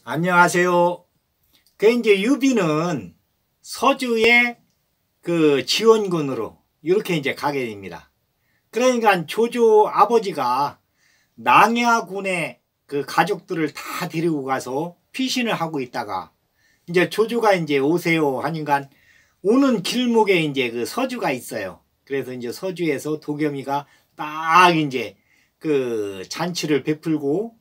안녕하세요. 이제 유비는 서주의 그 지원군으로 이렇게 이제 가게 됩니다. 그러니까 조조 아버지가 낭야군의 그 가족들을 다 데리고 가서 피신을 하고 있다가 이제 조조가 이제 오세요 하니까 오는 길목에 이제 그 서주가 있어요. 그래서 이제 서주에서 도겸이가 딱 이제 그 잔치를 베풀고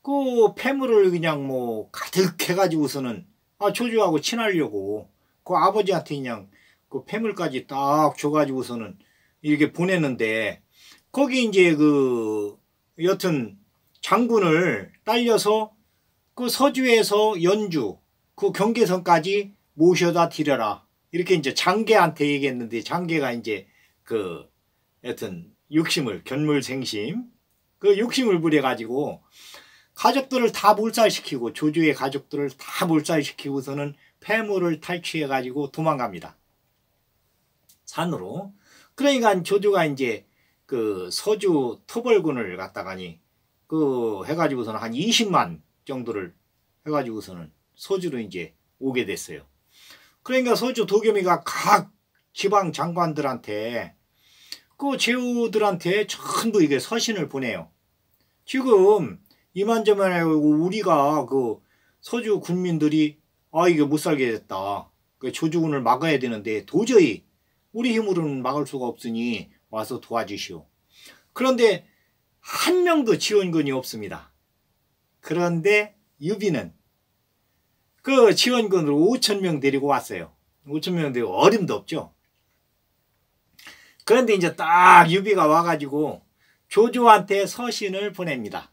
그 폐물을 그냥 뭐 가득 해가지고서는 조조하고 친하려고 그 아버지한테 그냥 그 폐물까지 딱 줘가지고서는 이렇게 보냈는데 거기 이제 그 여튼 장군을 딸려서 그 서주에서 연주 그 경계선까지 모셔다 드려라 이렇게 이제 장계한테 얘기했는데 장계가 이제 그 여튼 욕심을 견물생심 그 욕심을 부려가지고 가족들을 다 몰살시키고 조조의 가족들을 다 몰살시키고서는 폐물을 탈취해가지고 도망갑니다. 산으로. 그러니까 조조가 이제 그 서주 토벌군을 갖다가니 그 해가지고서는 한 20만 정도를 해가지고서는 서주로 이제 오게 됐어요. 그러니까 서주 도겸이가 각 지방 장관들한테 그 제후들한테 전부 이게 서신을 보내요. 지금 이만저만 우리가 그 서주 군민들이 이게 못 살게 됐다. 그 조주군을 막아야 되는데 도저히 우리 힘으로는 막을 수가 없으니 와서 도와주시오. 그런데 한 명도 지원군이 없습니다. 그런데 유비는 그 지원군으로 5,000명 데리고 왔어요. 5,000명 데리고 어림도 없죠. 그런데 이제 딱 유비가 와가지고 조조한테 서신을 보냅니다.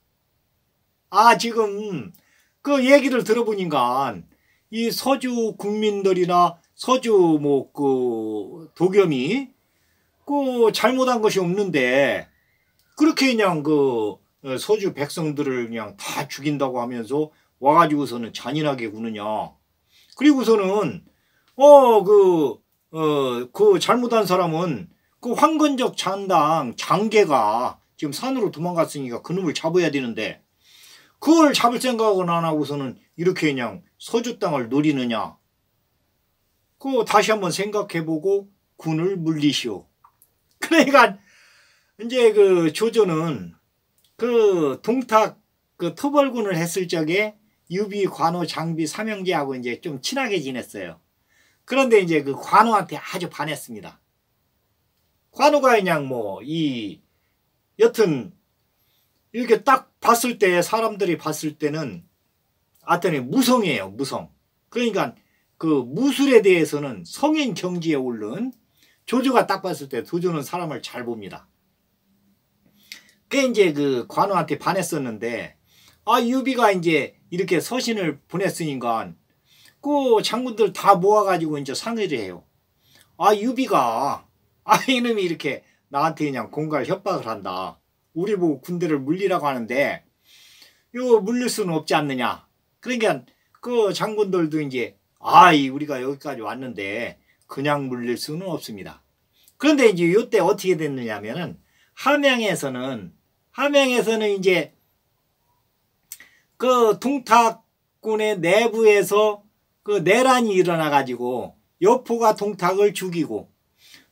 지금 그 얘기를 들어보니까 이 서주 국민들이나 서주 뭐 그 도겸이 그 잘못한 것이 없는데 그렇게 그냥 그 서주 백성들을 그냥 다 죽인다고 하면서 와가지고서는 잔인하게 구느냐. 그리고서는 그 잘못한 사람은 그 황건적 장당 장계가 지금 산으로 도망갔으니까 그놈을 잡아야 되는데 그걸 잡을 생각은 안 하고서는 이렇게 그냥 서주 땅을 노리느냐. 그거 다시 한번 생각해보고 군을 물리시오. 그러니까 이제 그 조조는 그 동탁 그 토벌군을 했을 적에 유비, 관우, 장비, 삼형제하고 이제 좀 친하게 지냈어요. 그런데 이제 그 관우한테 아주 반했습니다. 관우가 그냥 뭐 여튼 이렇게 딱 봤을 때 사람들이 봤을 때는 하여튼 무성이에요. 무성. 그러니까 그 무술에 대해서는 성인 경지에 오른 조조가 딱 봤을 때 조조는 사람을 잘 봅니다. 그게 이제 그 관우한테 반했었는데 유비가 이제 이렇게 서신을 보냈으니까 그 장군들 다 모아가지고 이제 상의를 해요. 유비가 이놈이 이렇게 나한테 그냥 공갈 협박을 한다. 우리 보고 군대를 물리라고 하는데 이거 물릴 수는 없지 않느냐. 그러니까 그 장군들도 이제 우리가 여기까지 왔는데 그냥 물릴 수는 없습니다. 그런데 이제 이때 어떻게 됐느냐면은 함양에서는 이제 그 동탁군의 내부에서 그 내란이 일어나 가지고 여포가 동탁을 죽이고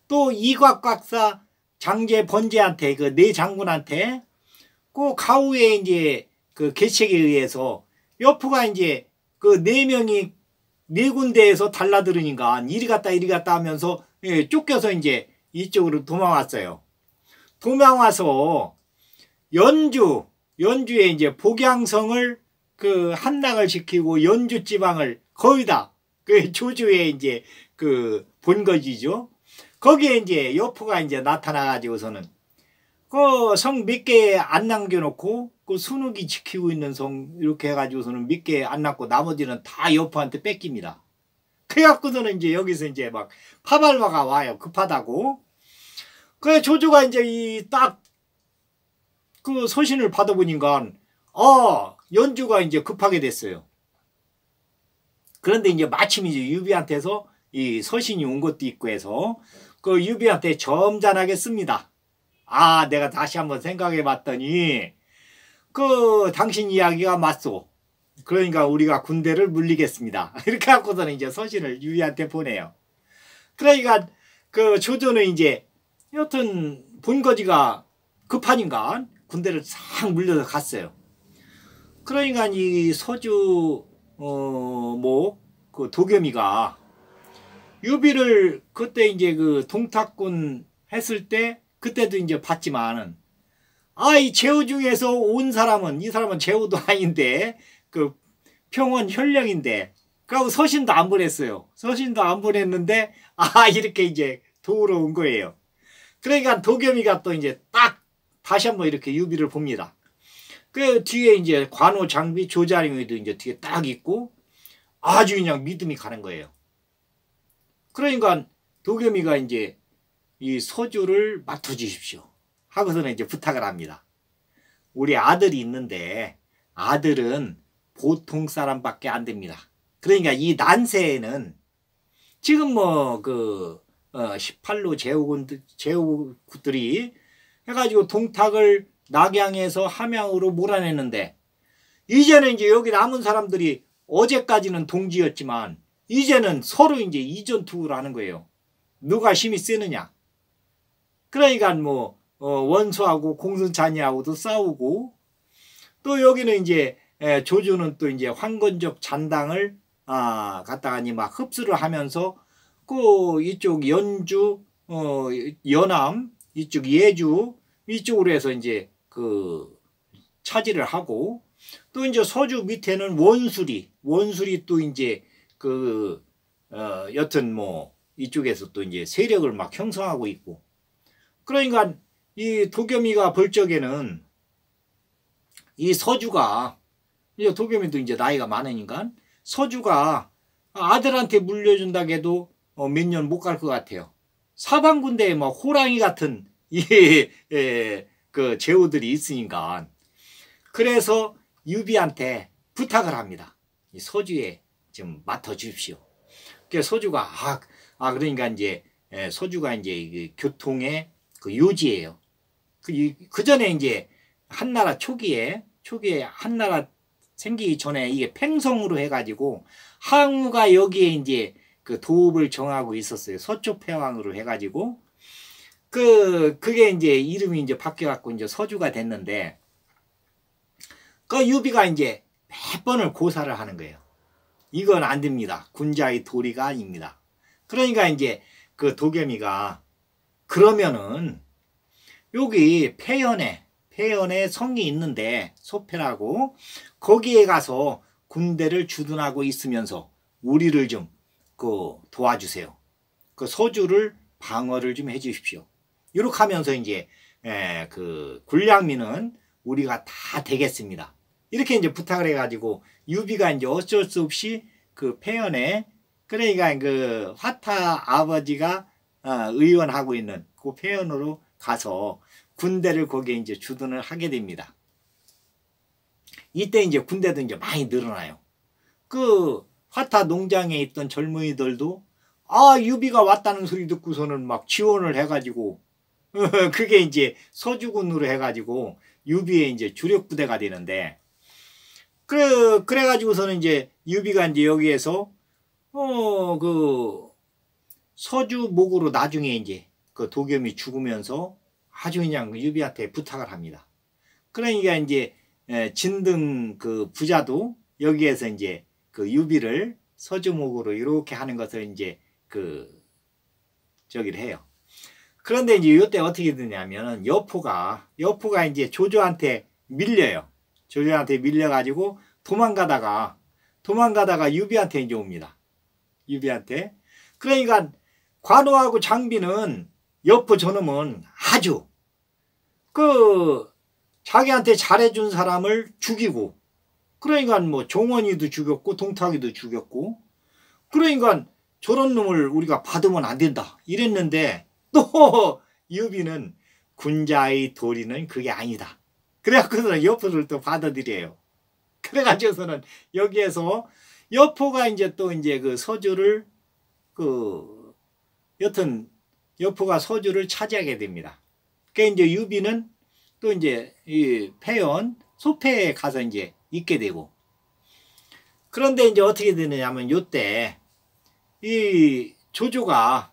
또 이곽각사 장제 번제한테 그 네 장군한테 그 가후에 이제 그 계책에 의해서 여포가 이제 그 네 명이 네 군데에서 달라들으니까 이리 갔다 하면서 쫓겨서 이제 이쪽으로 도망왔어요. 도망와서 연주에 이제 복양성을 그 함락을 시키고 연주 지방을 거의 다 그 조조에 이제 그 본거지죠. 거기에 이제 여포가 이제 나타나가지고서는 그 성 몇 개 안 남겨놓고 그 순욱이 지키고 있는 성 이렇게 해가지고서는 몇 개 안 남고 나머지는 다 여포한테 뺏깁니다. 그래갖고서는 이제 여기서 이제 막 파발마가 와요. 급하다고. 그래 조조가 이제 이 딱 그 서신을 받아보니까 연주가 이제 급하게 됐어요. 그런데 이제 마침 이제 유비한테서 이 서신이 온 것도 있고 해서 그 유비한테 점잖하게 씁니다. 내가 다시 한번 생각해 봤더니 그 당신 이야기가 맞소. 그러니까 우리가 군대를 물리겠습니다. 이렇게 갖고서는 이제 서신을 유비한테 보내요. 그러니까 그 조조는 이제 여튼 본거지가 급하니까 군대를 싹 물려서 갔어요. 그러니까 이 서주 그 도겸이가 유비를 그때 이제 그 동탁군 했을 때 그때도 이제 봤지만은 이 제후 중에서 온 사람은 이 사람은 제후도 아닌데 그 평원 현령인데 그하고 서신도 안 보냈어요. 서신도 안 보냈는데 이렇게 이제 도우러 온 거예요. 그러니까 도겸이가 또 이제 딱 다시 한번 이렇게 유비를 봅니다. 그 뒤에 이제 관우 장비 조자룡이도 이제 뒤에 딱 있고 아주 그냥 믿음이 가는 거예요. 그러니까 도겸이가 이제 이 서주를 맡아주십시오 하고서는 이제 부탁을 합니다. 우리 아들이 있는데 아들은 보통 사람밖에 안 됩니다. 그러니까 이 난세에는 지금 뭐 그 18로 제후군들이 해가지고 동탁을 낙양에서 함양으로 몰아냈는데 이제는 이제 여기 남은 사람들이 어제까지는 동지였지만 이제는 서로 이제 이전투구를 하는 거예요. 누가 힘이 세느냐. 그러니까 뭐 원수하고 공순찬이하고도 싸우고 또 여기는 이제 조조는 또 이제 황건적 잔당을 갖다가니 막 흡수를 하면서 그 이쪽 연주 연암 이쪽 예주 이쪽으로 해서 이제 그 차지를 하고 또 이제 서주 밑에는 원술이 또 이제 그 여튼 뭐 이쪽에서 또 이제 세력을 막 형성하고 있고 그러니까 이 도겸이가 볼 적에는 이 서주가 이제 도겸이도 이제 나이가 많으니까 서주가 아들한테 물려준다고 해도 몇 년 못 갈 것 같아요. 사방군대에 뭐 호랑이 같은 그 제후들이 있으니까 그래서 유비한테 부탁을 합니다. 이 서주에 좀 맡아 주십시오. 그래서 서주가 그러니까 이제 서주가 이제 교통의 그 요지예요. 그 전에 이제 한나라 초기에 한나라 생기기 전에 이게 팽성으로 해가지고 항우가 여기에 이제 그 도읍을 정하고 있었어요. 서초패왕으로 해가지고 그게 이제 이름이 이제 바뀌어갖고 이제 서주가 됐는데 그 유비가 이제 몇 번을 고사를 하는 거예요. 이건 안 됩니다. 군자의 도리가 아닙니다. 그러니까 이제 그 도겸이가 그러면은 여기 폐연에 성이 있는데 소패라고 거기에 가서 군대를 주둔하고 있으면서 우리를 좀 그 도와주세요. 그 서주를 방어를 좀 해주십시오. 이렇게 하면서 이제 그 군량미는 우리가 다 되겠습니다. 이렇게 이제 부탁을 해가지고 유비가 이제 어쩔 수 없이 그 폐연에 그러니까 그 화타 아버지가 의원하고 있는 그 폐연으로 가서 군대를 거기에 이제 주둔을 하게 됩니다. 이때 이제 군대도 이제 많이 늘어나요. 그 화타 농장에 있던 젊은이들도 유비가 왔다는 소리 듣고서는 막 지원을 해가지고 그게 이제 서주군으로 해가지고 유비의 이제 주력 부대가 되는데 그래가지고서는 이제 유비가 이제 여기에서 그 서주 목으로 나중에 이제 그 도겸이 죽으면서 아주 그냥 유비한테 부탁을 합니다. 그러니까 이제 진등 그 부자도 여기에서 이제 그 유비를 서주목으로 이렇게 하는 것을 이제 저기를 해요. 그런데 이제 이때 어떻게 되냐면은 여포가 이제 조조한테 밀려요. 조조한테 밀려가지고 도망가다가 유비한테 이제 옵니다. 유비한테. 그러니까 관우하고 장비는 여포 저놈은 아주 자기한테 잘해준 사람을 죽이고 그러니까 뭐 종원이도 죽였고 동탁이도 죽였고 그러니까 저런 놈을 우리가 받으면 안 된다 이랬는데 또 유비는 군자의 도리는 그게 아니다. 그래갖고서는 여포를 또 받아들여요. 그래가지고서는 여기에서 여포가 이제 또 이제 그 서주를 여튼 여포가 서주를 차지하게 됩니다. 그러니까 이제 유비는 또 이제 이 폐연 소패에 가서 이제 있게 되고 그런데 이제 어떻게 되느냐면 요때 이 조조가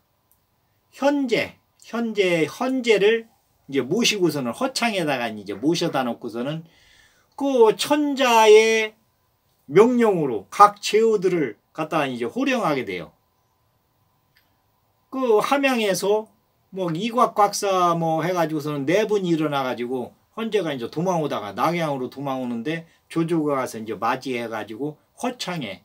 헌재를 이제 모시고서는 허창에다가 이제 모셔다 놓고서는 그 천자의 명령으로 각 제후들을 갖다가 이제 호령하게 돼요. 그 함양에서 뭐 이곽곽사 뭐 해가지고서는 네 분이 일어나가지고 헌재가 이제 도망오다가 낙양으로 도망오는데 조조가 가서 이제 맞이해가지고 허창에,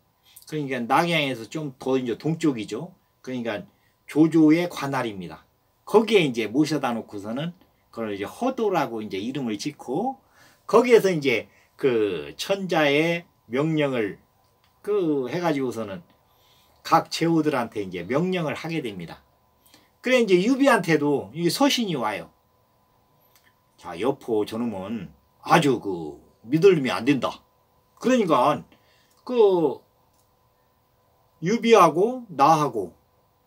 그러니까 낙양에서 좀 더 이제 동쪽이죠. 그러니까 조조의 관할입니다. 거기에 이제 모셔다 놓고서는 그걸 이제 허도라고 이제 이름을 짓고 거기에서 이제 그 천자의 명령을 그 해가지고서는 각 제후들한테 이제 명령을 하게 됩니다. 그래 이제 유비한테도 이 서신이 와요. 자, 여포 저놈은 아주 그 믿으면 안 된다. 그러니까 그 유비하고 나하고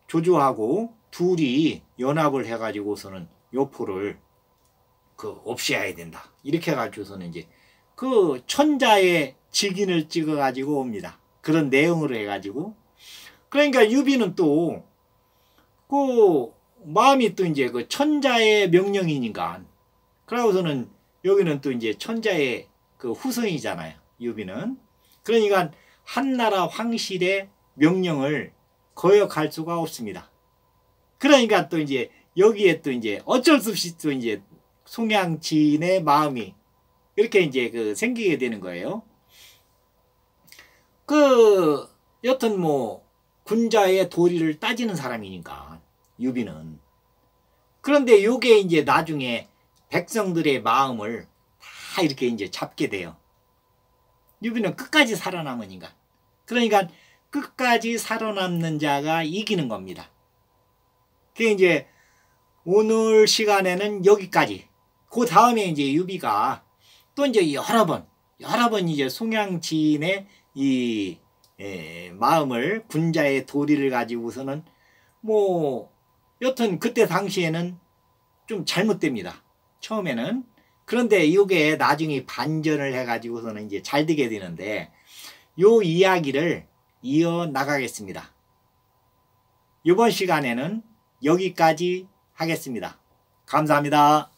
조조하고 둘이 연합을 해가지고서는 여포를 그 없애야 된다. 이렇게 해가지고서는 이제 그 천자의 직인을 찍어가지고 옵니다. 그런 내용으로 해가지고. 그러니까 유비는 또 그 마음이 또 이제 그 천자의 명령이니까. 그러고서는 여기는 또 이제 천자의 그 후손이잖아요. 유비는. 그러니까 한나라 황실의 명령을 거역할 수가 없습니다. 그러니까 또 이제 여기에 또 이제 어쩔 수 없이 또 이제 송양진의 마음이 이렇게 이제 그 생기게 되는 거예요. 그 여튼 뭐 군자의 도리를 따지는 사람이니까 유비는. 그런데 요게 이제 나중에 백성들의 마음을 다 이렇게 이제 잡게 돼요. 유비는 끝까지 살아남은 인간. 그러니까 끝까지 살아남는 자가 이기는 겁니다. 그게 이제 오늘 시간에는 여기까지. 그 다음에 이제 유비가 또 이제 여러 번 이제 송양진의 이 마음을 군자의 도리를 가지고서는 뭐 여튼 그때 당시에는 좀 잘못됩니다. 처음에는. 그런데 이게 나중에 반전을 해가지고서는 이제 잘 되게 되는데 요 이야기를 이어 나가겠습니다. 이번 시간에는 여기까지 하겠습니다. 감사합니다.